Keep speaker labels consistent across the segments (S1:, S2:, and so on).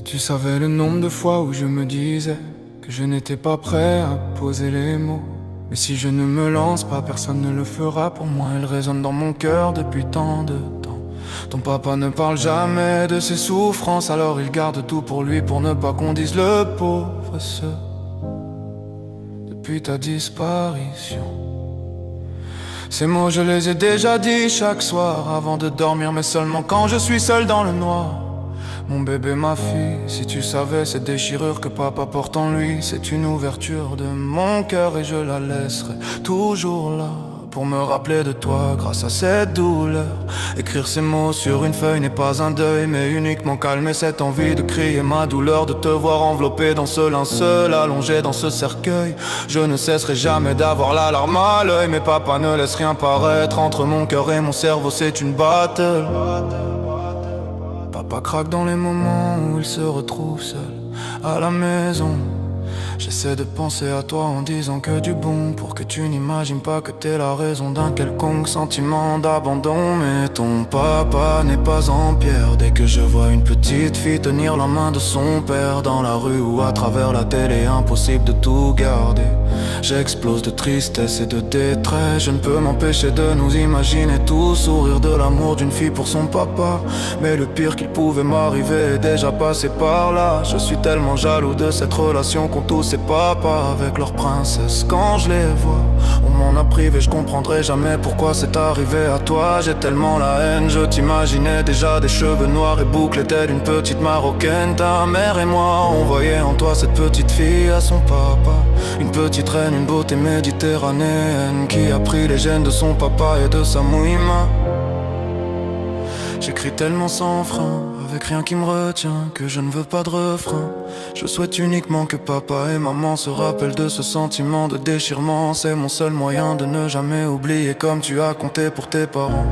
S1: tu savais le nombre de fois où je me disais que je n'étais pas prêt à poser les mots. Mais si je ne me lance pas, personne ne le fera pour moi. Elle résonne dans mon cœur depuis tant de temps. Ton papa ne parle jamais de ses souffrances, alors il garde tout pour lui pour ne pas qu'on dise le pauvre ce. Depuis ta disparition, ces mots je les ai déjà dit chaque soir avant de dormir, mais seulement quand je suis seul dans le noir. Mon bébé, ma fille, si tu savais cette déchirure que papa porte en lui, c'est une ouverture de mon cœur et je la laisserai toujours là pour me rappeler de toi grâce à cette douleur. Écrire ces mots sur une feuille n'est pas un deuil, mais uniquement calmer cette envie de crier ma douleur, de te voir enveloppé dans ce linceul, allongé dans ce cercueil. Je ne cesserai jamais d'avoir la larme à l'œil, mais papa ne laisse rien paraître entre mon cœur et mon cerveau, c'est une battle. Papa craque dans les moments où il se retrouve seul à la maison. J'essaie de penser à toi en disant que du bon, pour que tu n'imagines pas que t'es la raison d'un quelconque sentiment d'abandon. Mais ton papa n'est pas en pierre. Dès que je vois une petite fille tenir la main de son père dans la rue ou à travers la télé, impossible de tout garder. J'explose de tristesse et de détresse. Je ne peux m'empêcher de nous imaginer tous sourire de l'amour d'une fille pour son papa. Mais le pire qu'il pouvait m'arriver est déjà passé par là. Je suis tellement jaloux de cette relation qu'ont tous ces papas avec leur princesse. Quand je les vois, on m'en a privé, je comprendrai jamais pourquoi c'est arrivé à toi. J'ai tellement la haine, je t'imaginais déjà des cheveux noirs et bouclés telle une petite marocaine. Ta mère et moi, on voyait en toi cette petite fille à son papa. Une petite reine, une beauté méditerranéenne qui a pris les gènes de son papa et de sa mouima. J'écris tellement sans frein, avec rien qui me retient, que je ne veux pas de refrain. Je souhaite uniquement que papa et maman se rappellent de ce sentiment de déchirement. C'est mon seul moyen de ne jamais oublier comme tu as compté pour tes parents.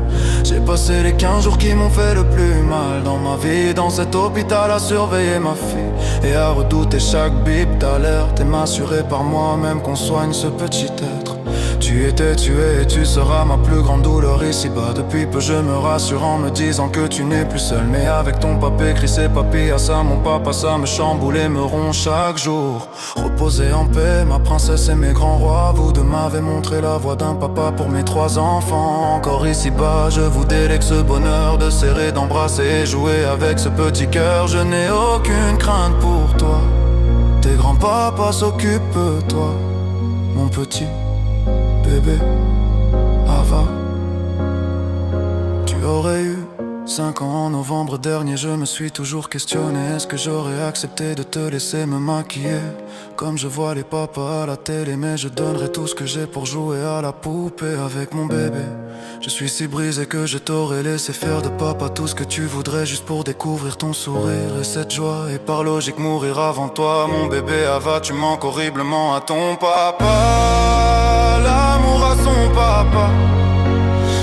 S1: J'ai passé les 15 jours qui m'ont fait le plus mal dans ma vie, dans cet hôpital à surveiller ma fille et à redouter chaque bip d'alerte et m'assurer par moi-même qu'on soigne ce petit être. Tu étais, tu es et tu seras ma plus grande douleur ici-bas. Depuis peu je me rassure en me disant que tu n'es plus seul. Mais avec ton papa écrit ses papiers à ça, mon papa ça me chamboule et me ronge chaque jour. Reposez en paix ma princesse et mes grands rois. Vous deux m'avez montré la voie d'un papa pour mes 3 enfants. Encore ici-bas je vous délègue ce bonheur de serrer, d'embrasser et jouer avec ce petit cœur. Je n'ai aucune crainte pour toi. Tes grands-papas s'occupent de toi, mon petit bébé Ava. Tu aurais eu 5 ans en novembre dernier. Je me suis toujours questionné, est-ce que j'aurais accepté de te laisser me maquiller comme je vois les papas à la télé? Mais je donnerais tout ce que j'ai pour jouer à la poupée avec mon bébé. Je suis si brisé que je t'aurais laissé faire de papa tout ce que tu voudrais juste pour découvrir ton sourire et cette joie, et par logique mourir avant toi. Mon bébé Ava, tu manques horriblement à ton papa. L'amour à son papa.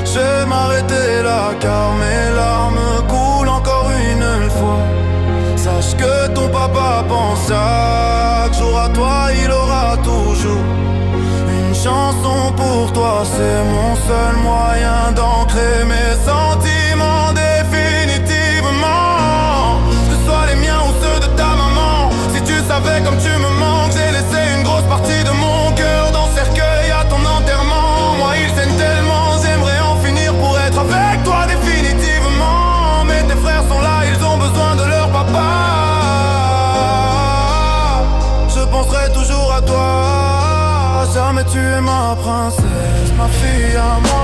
S1: Je vais m'arrêter là car mes larmes coulent encore une fois. Sache que ton papa pense chaque jour à toi, il aura toujours une chanson pour toi. C'est mon seul moyen d'ancrer mes sentiments définitivement. Que ce soit les miens ou ceux de ta maman. Si tu savais comme tu me manques, j'ai laissé une grosse partie de mon cœur dans le cercueil à ton enterrement. Moi il saigne tellement, j'aimerais en finir pour être avec toi définitivement. Mais tes frères sont là, ils ont besoin de leur papa. Je penserai toujours à toi. Jamais tu es ma princesse, ma fille à moi.